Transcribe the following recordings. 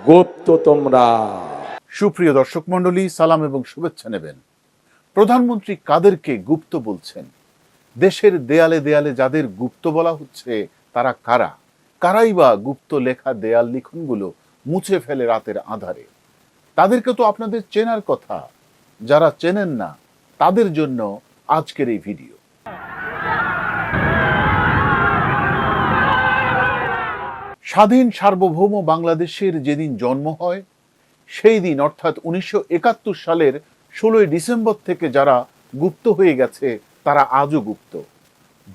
গুপ্ত তোমরা। সুপ্রিয় দর্শক মণ্ডলী, সালাম এবং শুভেচ্ছা নেবেন। প্রধানমন্ত্রী কাদেরকে গুপ্ত বলছেন? দেশের দেয়ালে দেয়ালে যাদের গুপ্ত বলা হচ্ছে তারা কারা? কারাই বা গুপ্ত লেখা দেয়াল লিখনগুলো মুছে ফেলে রাতের আঁধারে? তাদেরকে তো আপনাদের চেনার কথা। যারা চেনেন না তাদের জন্য আজকের এই ভিডিও। স্বাধীন সার্বভৌম বাংলাদেশের যেদিন জন্ম হয় সেই দিন অর্থাৎ 1971 সালের 16 ডিসেম্বর থেকে যারা গুপ্ত হয়ে গেছে তারা আজও গুপ্ত।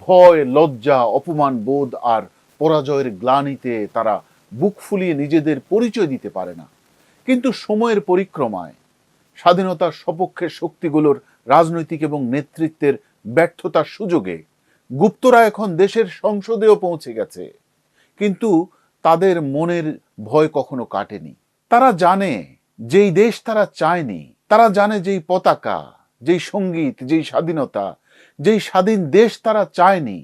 ভয়, লজ্জা, অপমান বোধ আর পরাজয়ের গ্লানিতে তারা বুক ফুলিয়ে নিজেদের পরিচয় দিতে পারে না। কিন্তু সময়ের পরিক্রমায় স্বাধীনতার সপক্ষের শক্তিগুলোর রাজনৈতিক এবং নেতৃত্বের ব্যর্থতার সুযোগে গুপ্তরা এখন দেশের সংসদেও পৌঁছে গেছে। কিন্তু তাদের মনের ভয় কখনো কাটেনি। তারা জানে যেই দেশ তারা চায়নি, তারা জানে যেই পতাকা, যেই সঙ্গীত, যেই স্বাধীনতা, যেই স্বাধীন দেশ তারা চায়নি,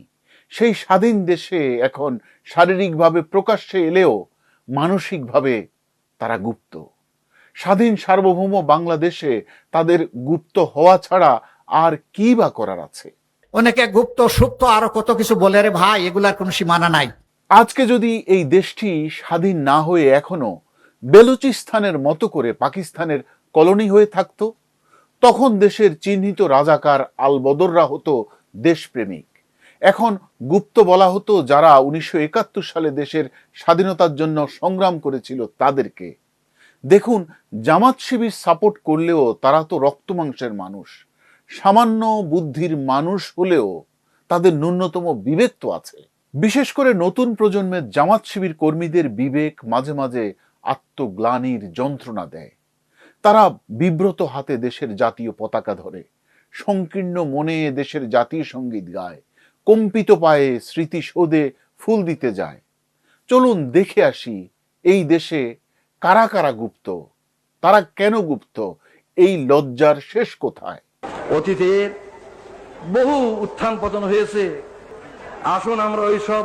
সেই স্বাধীন দেশে এখন শারীরিকভাবে প্রকাশ্যে এলেও মানসিকভাবে তারা গুপ্ত। স্বাধীন সার্বভৌম বাংলাদেশে তাদের গুপ্ত হওয়া ছাড়া আর কি বা করার আছে? অনেকে গুপ্ত সুপ্ত আরো কত কিছু বলে, রে ভাই, এগুলার কোনো সীমানা নাই। আজকে যদি এই দেশটি স্বাধীন না হয়ে এখনো বেলুচিস্তানের মতো করে পাকিস্তানের কলোনি হয়ে থাকতো, তখন দেশের চিহ্নিত রাজাকার আলবদররা হতো দেশপ্রেমিক। এখন গুপ্ত বলা হতো যারা 1971 সালে দেশের স্বাধীনতার জন্য সংগ্রাম করেছিল তাদেরকে। দেখুন, জামাত শিবির সাপোর্ট করলেও তারা তো রক্ত মাংসের মানুষ, সামান্য বুদ্ধির মানুষ হলেও তাদের ন্যূনতম বিবেক তো আছে। বিশেষ করে নতুন প্রজন্মের জামাত শিবির কর্মীদের বিবেক মাঝে মাঝে আত্মগ্লানির যন্ত্রণা দেয়। তারা বিব্রত হাতে দেশের জাতীয় পতাকা ধরে, সংকীর্ণ মনে দেশের জাতীয় সঙ্গীত গায়, কম্পিত পায়ে স্মৃতিসৌধে ফুল দিতে যায়। চলুন দেখে আসি এই দেশে কারা কারা গুপ্ত, তারা কেন গুপ্ত, এই লজ্জার শেষ কোথায়? অতীতের বহু উত্থান পতন হয়েছে, আসুন আমরা ওইসব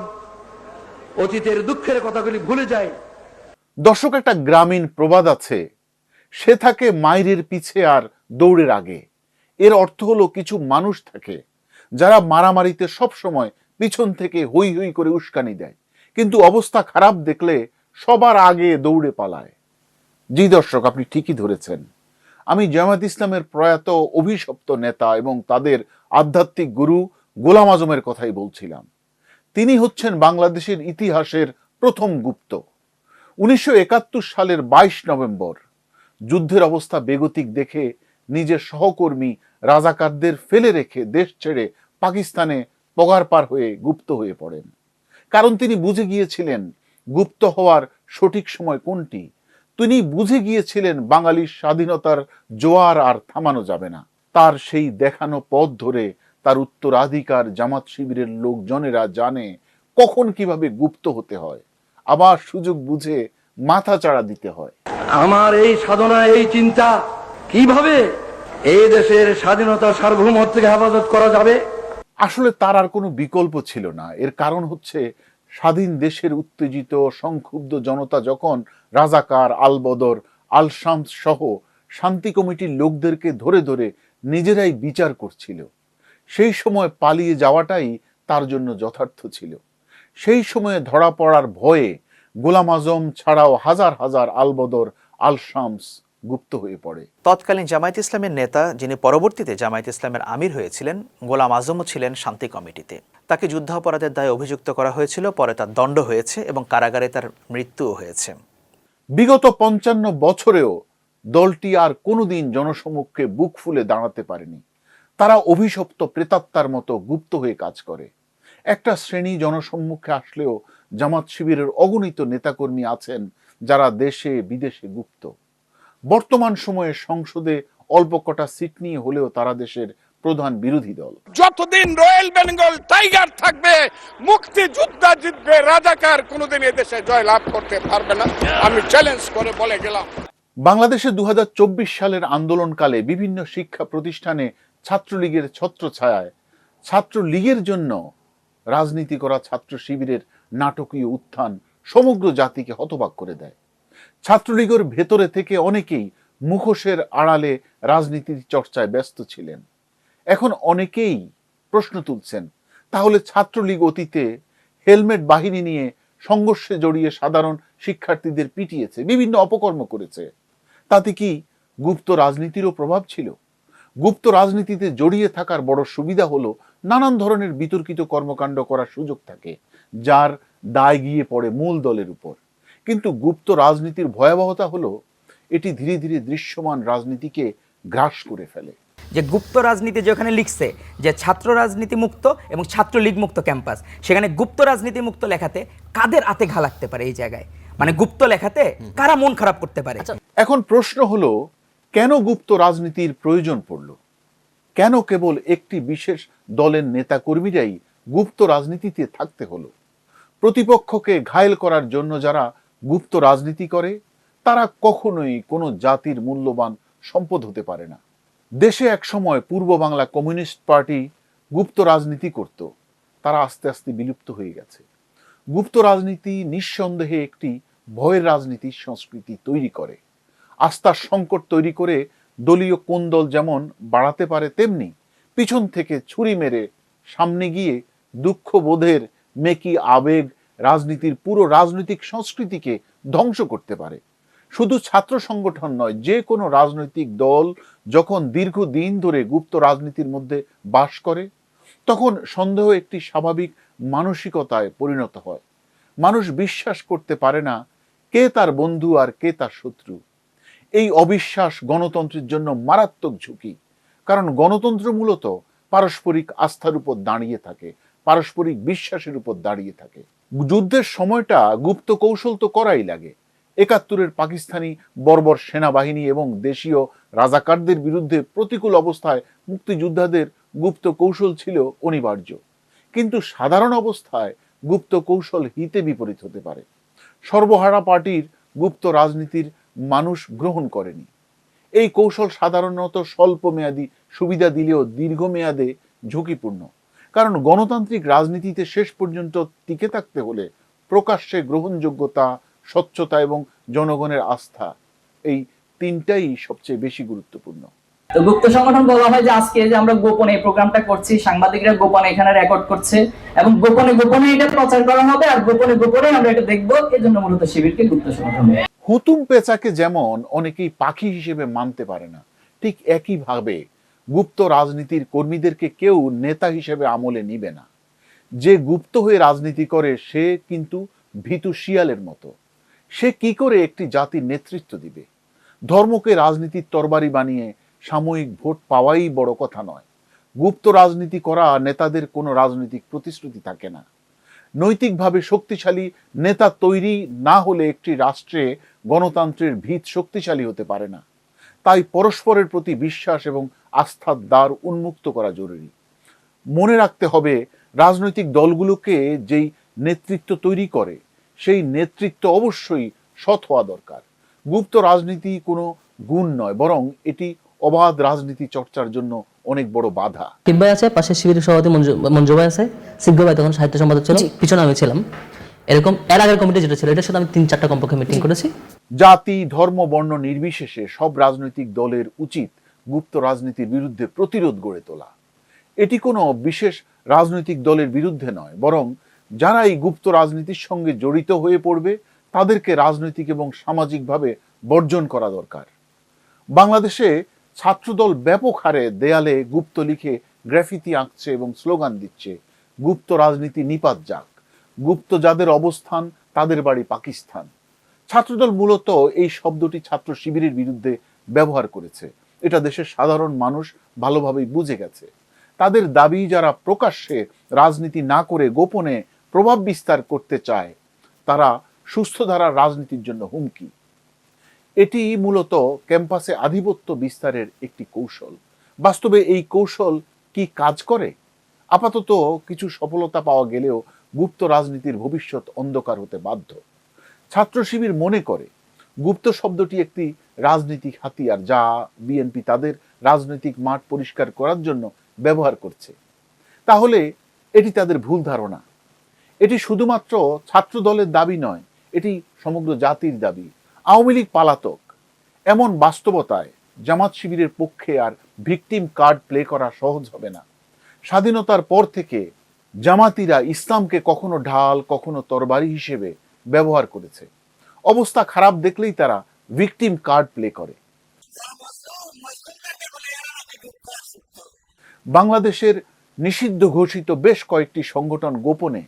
অতীতের দুঃখের কথাগুলি ভুলে যাই। দর্শক, একটা গ্রামীণ প্রবাদ আছে, সে থাকে মাইরের পিছে আর দৌড়ের আগে। এর অর্থ হলো কিছু মানুষ থাকে যারা মারামারিতে সব সময় পিছন থেকে হই হই করে উস্কানি দেয়, কিন্তু অবস্থা খারাপ দেখলে সবার আগে দৌড়ে পালায়। জি দর্শক, আপনি ঠিকই ধরেছেন। আমি জামায়াত ইসলামের প্রয়াত অভিশপ্ত নেতা এবং তাদের আধ্যাত্মিক গুরু গোলাম আজমের কথাই বলছিলাম। তিনি হচ্ছেন বাংলাদেশের ইতিহাসের প্রথম গুপ্ত। 1971 সালের 22 নভেম্বর যুদ্ধের অবস্থা বেগতিক দেখে নিজের সহকর্মী রাজাকারদের ফেলে রেখে দেশ ছেড়ে পাকিস্তানে পগার পার হয়ে গুপ্ত হয়ে পড়েন। কারণ তিনি বুঝে গিয়েছিলেন গুপ্ত হওয়ার সঠিক সময় কোনটি। তিনি বুঝে গিয়েছিলেন বাঙালির স্বাধীনতার জোয়ার আর থামানো যাবে না। তার সেই দেখানো পথ ধরে তার উত্তরাধিকার জামাত শিবিরের লোকজনেরা জানে কখন কিভাবে গুপ্ত হতে হয়, আবার সুযোগ বুঝে মাথা চাড়া দিতে হয়। আমার এই সাধনা, এই চিন্তা, কিভাবে এই দেশের স্বাধীনতা সার্বভৌমত্ব থেকে হেফাজত করা যাবে। আসলে তার আর কোনো বিকল্প ছিল না। এর কারণ হচ্ছে স্বাধীন দেশের উত্তেজিত সংক্ষুব্ধ জনতা যখন রাজাকার, আলবদর, আল শামস সহ শান্তি কমিটির লোকদেরকে ধরে ধরে নিজেরাই বিচার করছিল, সেই সময় পালিয়ে যাওয়াটাই তার জন্য যথার্থ ছিল। সেই সময়ে ধরা পড়ার ভয়ে গোলাম আজম ছাড়াও হাজার হাজার আলবদর, আল শামস গুপ্ত হয়ে পড়ে। তৎকালীন জামায়াত ইসলামের নেতা, যিনি পরবর্তীতে জামায়াত ইসলামের আমির হয়েছিলেন, গোলাম আজমও ছিলেন শান্তি কমিটিতে। তাকে যুদ্ধাপরাধের দায়ে অভিযুক্ত করা হয়েছিল, পরে তার দণ্ড হয়েছে এবং কারাগারে তার মৃত্যুও হয়েছে। বিগত 55 বছরেও দলটি আর কোনোদিন জনসমক্ষে বুক ফুলে দাঁড়াতে পারেনি। তারা অভিশপ্ত প্রেতাত্মার মতো গুপ্ত হয়ে কাজ করে। একটা শ্রেণী জনসম্মুখে আসলেও জামাত শিবিরের অগণিত নেতাকর্মী আছেন যারা দেশে বিদেশে গুপ্ত। বর্তমান সময়ে সংসদে অল্প কটা সিট নিয়ে হলেও তারা দেশের প্রধান বিরোধী দল। যতদিন রয়্যাল বেঙ্গল টাইগার থাকবে, মুক্তিযোদ্ধা জিতবে, রাজাকার কোনোদিন এদেশে জয় লাভ করতে পারবে না, আমি চ্যালেঞ্জ করে বলে গেলাম। বাংলাদেশে 2024 সালের আন্দোলনকালে বিভিন্ন শিক্ষা প্রতিষ্ঠানে ছাত্রলীগের ছত্রছায়ায় ছাত্রলীগের জন্য রাজনীতি করা ছাত্র শিবিরের নাটকীয় উত্থান সমগ্র জাতিকে হতবাক করে দেয়। ছাত্রলীগের ভেতরে থেকে অনেকেই মুখোশের আড়ালে রাজনীতির চর্চায় ব্যস্ত ছিলেন। এখন অনেকেই প্রশ্ন তুলছেন, তাহলে ছাত্রলীগ অতীতে হেলমেট বাহিনী নিয়ে সংঘর্ষে জড়িয়ে সাধারণ শিক্ষার্থীদের পিটিয়েছে, বিভিন্ন অপকর্ম করেছে, তাতে কি গুপ্ত রাজনীতিরও প্রভাব ছিল? গুপ্ত রাজনীতিতে জড়িয়ে থাকার বড় সুবিধা হলো নানান ধরনের বিতর্কিত কর্মকাণ্ড করার সুযোগ থাকে, যার দায় গিয়ে পড়ে মূল দলের উপর। কিন্তু গুপ্ত রাজনীতির ভয়াবহতা হলো এটি ধীরে ধীরে দৃশ্যমান রাজনীতিকে গ্রাস করে ফেলে। যে গুপ্ত রাজনীতি যেখানে লিখছে যে ছাত্র রাজনীতি মুক্ত এবং ছাত্রলীগ মুক্ত ক্যাম্পাস, সেখানে গুপ্ত রাজনীতি মুক্ত লেখাতে কাদের হাতে ঘা লাগতে পারে? এই জায়গায় মানে গুপ্ত লেখাতে কারা মন খারাপ করতে পারে? এখন প্রশ্ন হলো, কেন গুপ্ত রাজনীতির প্রয়োজন পড়ল? কেন কেবল একটি বিশেষ দলের নেতা কর্মীরাই গুপ্ত রাজনীতিতে থাকতে হলো? প্রতিপক্ষকে ঘায়েল করার জন্য যারা গুপ্ত রাজনীতি করে তারা কখনোই কোনো জাতির মূল্যবান সম্পদ হতে পারে না। দেশে একসময় পূর্ব বাংলা কমিউনিস্ট পার্টি গুপ্ত রাজনীতি করত, তারা আস্তে আস্তে বিলুপ্ত হয়ে গেছে। গুপ্ত রাজনীতি নিঃসন্দেহে একটি ভয়ের রাজনীতির সংস্কৃতি তৈরি করে, আস্থার সংকট তৈরি করে দলীয় কোন্দল যেমন বাড়াতে পারে, তেমনি পিছন থেকে ছুরি মেরে সামনে গিয়ে দুঃখবোধের মেকি আবেগ রাজনীতির পুরো রাজনৈতিক সংস্কৃতিকে ধ্বংস করতে পারে। শুধু ছাত্র সংগঠন নয়, যে কোনো রাজনৈতিক দল যখন দীর্ঘদিন ধরে গুপ্ত রাজনীতির মধ্যে বাস করে তখন সন্দেহ একটি স্বাভাবিক মানসিকতায় পরিণত হয়। মানুষ বিশ্বাস করতে পারে না কে তার বন্ধু আর কে তার শত্রু। এই অবিশ্বাস গণতন্ত্রের জন্য মারাত্মক ঝুঁকি, কারণ গণতন্ত্র মূলত পারস্পরিক আস্থার উপর দাঁড়িয়ে থাকে, পারস্পরিক বিশ্বাসের উপর দাঁড়িয়ে থাকে। যুদ্ধের সময়টা গুপ্ত কৌশল তো করাই লাগে। ৭১-এর পাকিস্তানি বর্বর সেনাবাহিনী এবং দেশীয় রাজাকারদের বিরুদ্ধে প্রতিকূল অবস্থায় মুক্তিযোদ্ধাদের গুপ্ত কৌশল ছিল অনিবার্য। কিন্তু সাধারণ অবস্থায় গুপ্ত কৌশল হিতে বিপরীত হতে পারে। সর্বহারা পার্টির গুপ্ত রাজনীতির মানুষ গ্রহণ করেনি। এই কৌশল সাধারণত স্বল্প মেয়াদী সুবিধা দিলেও দীর্ঘমেয়াদে ঝুঁকিপূর্ণ, কারণ গণতান্ত্রিক রাজনীতিতে শেষ পর্যন্ত টিকে থাকতে হলে প্রকাশ্যে গ্রহণযোগ্যতা, স্বচ্ছতা এবং জনগণের আস্থা, এই তিনটাই সবচেয়ে বেশি গুরুত্বপূর্ণ। তো গুপ্ত সংগঠন বলা হয় যে আজকে যে আমরা গোপনে এই প্রোগ্রামটা করছি, সাংবাদিকরা গোপনে এখানে রেকর্ড করছে এবং গোপনে গোপনে এটা প্রচার করা হবে আর গোপনে গোপনে আমরা এটা দেখবো। এজন্য মূলত শিবিরকে গুপ্ত সংগঠন। হুতুম পেঁচাকে যেমন অনেকেই পাখি হিসেবে মানতে পারে না, ঠিক একইভাবে গুপ্ত রাজনীতির কর্মীদেরকে কেউ নেতা হিসেবে আমলে নিবে না। যে গুপ্ত হয়ে রাজনীতি করে সে কিন্তু ভীতু শিয়ালের মতো। সে কি করে একটি জাতির নেতৃত্ব দিবে? ধর্মকে রাজনীতির তরবারি বানিয়ে সাময়িক ভোট পাওয়াই বড় কথা নয়। গুপ্ত রাজনীতি করা নেতাদের কোনো রাজনৈতিক প্রতিশ্রুতি থাকে না। নৈতিকভাবে শক্তিশালী নেতা তৈরি না হলে একটি রাষ্ট্রে গণতন্ত্রের ভিত শক্তিশালী হতে পারে না। তাই পরস্পরের প্রতি বিশ্বাস এবং আস্থার দ্বার উন্মুক্ত করা জরুরি। মনে রাখতে হবে, রাজনৈতিক দলগুলোকে যেই নেতৃত্ব তৈরি করে সেই নেতৃত্ব অবশ্যই সৎ হওয়া দরকার। গুপ্ত রাজনীতি কোনো গুণ নয়, বরং এটি অবাধ রাজনীতি চর্চার জন্য অনেক বড় বাধা। কিংবা আছে পাশে শিবিরের সভাপতি মঞ্জু ভাই আছে, সিদ্ধ ভাই তখন সাহিত্য সম্পাদক ছিল, পিছনে আমি ছিলাম। এরকম এর আগের কমিটি যেটা ছিল এটার সাথে আমি ৩-৪টা কমপক্ষে মিটিং করেছি। জাতি, ধর্ম, বর্ণ নির্বিশেষে সব রাজনৈতিক দলের উচিত গুপ্ত রাজনীতির বিরুদ্ধে প্রতিরোধ গড়ে তোলা। এটি কোনো বিশেষ রাজনৈতিক দলের বিরুদ্ধে নয়, বরং যারা এই গুপ্ত রাজনীতির সঙ্গে জড়িত হয়ে পড়বে তাদেরকে রাজনৈতিক এবং সামাজিকভাবে বর্জন করা দরকার। বাংলাদেশে ছাত্রদল ব্যাপক হারে দেয়ালে গুপ্ত লিখে গ্রাফিতি আঁকছে এবং স্লোগান দিচ্ছে, গুপ্ত রাজনীতি নিপাত যাক, গুপ্ত যাদের অবস্থান তাদের বাড়ি পাকিস্তান। ছাত্রদল মূলত এই শব্দটি ছাত্র শিবিরের বিরুদ্ধে ব্যবহার করেছে। এটা দেশের সাধারণ মানুষ ভালোভাবেই বুঝে গেছে। তাদের দাবি, যারা প্রকাশ্যে রাজনীতি না করে গোপনে প্রভাব বিস্তার করতে চায় তারা সুস্থ ধারার রাজনীতির জন্য হুমকি। এটি মূলত ক্যাম্পাসে আধিপত্য বিস্তারের একটি কৌশল। বাস্তবে এই কৌশল কি কাজ করে? আপাতত কিছু সফলতা পাওয়া গেলেও গুপ্ত রাজনীতির ভবিষ্যৎ অন্ধকার হতে বাধ্য। ছাত্র শিবির মনে করে গুপ্ত শব্দটি একটি রাজনৈতিক হাতিয়ার, যা বিএনপি তাদের রাজনৈতিক মাঠ পরিষ্কার করার জন্য ব্যবহার করছে। তাহলে এটি তাদের ভুল ধারণা। এটি শুধুমাত্র ছাত্র দলের দাবি নয়, এটি সমগ্র জাতির দাবি। আওয়ামী লীগ পালাতক, এমন বাস্তবতায় জামাত শিবিরের পক্ষে আর ভিকটিম কার্ড প্লে করা সহজ হবে না। স্বাধীনতার পর থেকে জামাতিরা ইসলামকে কখনো ঢাল, কখনো তরবারি হিসেবে ব্যবহার করেছে। অবস্থা খারাপ দেখলেই তারা ভিকটিম কার্ড প্লে করে। বাংলাদেশের নিষিদ্ধ ঘোষিত বেশ কয়েকটি সংগঠন গোপনে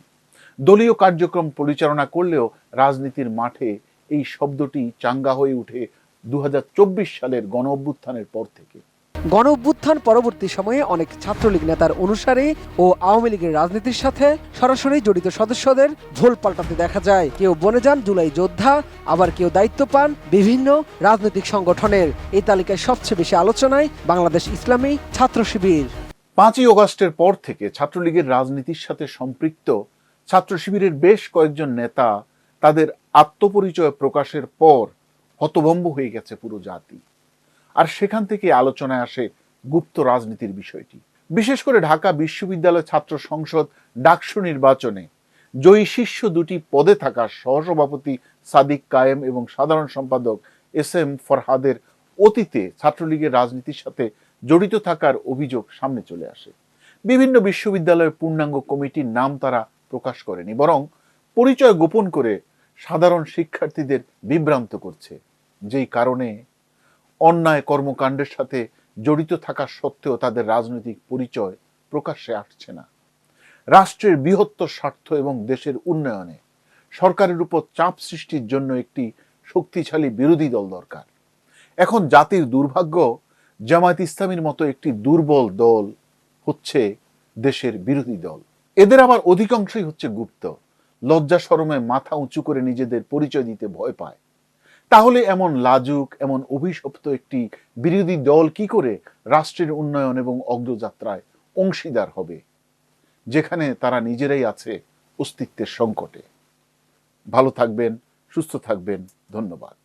দলীয় কার্যক্রম পরিচালনা করলেও রাজনীতির মাঠে এই শব্দটি চাঙ্গা হয়ে উঠে 2024 সালের গণ অভ্যুত্থানের পর থেকে। গণ অভ্যুত্থান পরবর্তী সময়ে অনেক ছাত্রলীগ নেতার অনুসারী ও আওয়ামী লীগের রাজনীতির সাথে সরাসরি জড়িত সদস্যদের ঝোল পাল্টাতে দেখা যায়। কেউ বনে যান জুলাই যোদ্ধা, আবার কেউ দায়িত্ব পান বিভিন্ন রাজনৈতিক সংগঠনের। এই তালিকায় সবচেয়ে বেশি আলোচনায় বাংলাদেশ ইসলামী ছাত্র শিবির। 5ই অগস্টের পর থেকে ছাত্রলীগের রাজনীতির সাথে সম্পৃক্ত ছাত্র শিবিরের বেশ কয়েকজন নেতা তাদের আত্মপরিচয় প্রকাশের পর হতভম্ব হয়ে গেছে পুরো জাতি। আর সেখান থেকে আলোচনায় আসে গুপ্ত রাজনীতির বিষয়টি। বিশেষ করে ঢাকা বিশ্ববিদ্যালয় ছাত্র সংসদ ডাকসু নির্বাচনে জয়ী শীর্ষ দুটি পদে থাকা সহসভাপতি সাদিক কায়েম এবং সাধারণ সম্পাদক SM ফরহাদের অতীতে ছাত্রলীগের রাজনীতির সাথে জড়িত থাকার অভিযোগ সামনে চলে আসে। বিভিন্ন বিশ্ববিদ্যালয়ের পূর্ণাঙ্গ কমিটির নাম তারা প্রকাশ করেনি, বরং পরিচয় গোপন করে সাধারণ শিক্ষার্থীদের বিভ্রান্ত করছে, যেই কারণে অন্যায় কর্মকাণ্ডের সাথে জড়িত থাকা সত্ত্বেও তাদের রাজনৈতিক পরিচয় প্রকাশ্যে আসছে না। রাষ্ট্রের বৃহত্তর স্বার্থ এবং দেশের উন্নয়নে সরকারের উপর চাপ সৃষ্টির জন্য একটি শক্তিশালী বিরোধী দল দরকার। এখন জাতির দুর্ভাগ্য, জামায়াত ইসলামীর মতো একটি দুর্বল দল হচ্ছে দেশের বিরোধী দল। এদের আবার অধিকাংশই হচ্ছে গুপ্ত, লজ্জা শরমে মাথা উঁচু করে নিজেদের পরিচয় দিতে ভয় পায়। তাহলে এমন লাজুক, এমন অভিশপ্ত একটি বিরোধী দল কি করে রাষ্ট্রের উন্নয়ন এবং অগ্রযাত্রায় অংশীদার হবে, যেখানে তারা নিজেরাই আছে অস্তিত্বের সংকটে? ভালো থাকবেন, সুস্থ থাকবেন, ধন্যবাদ।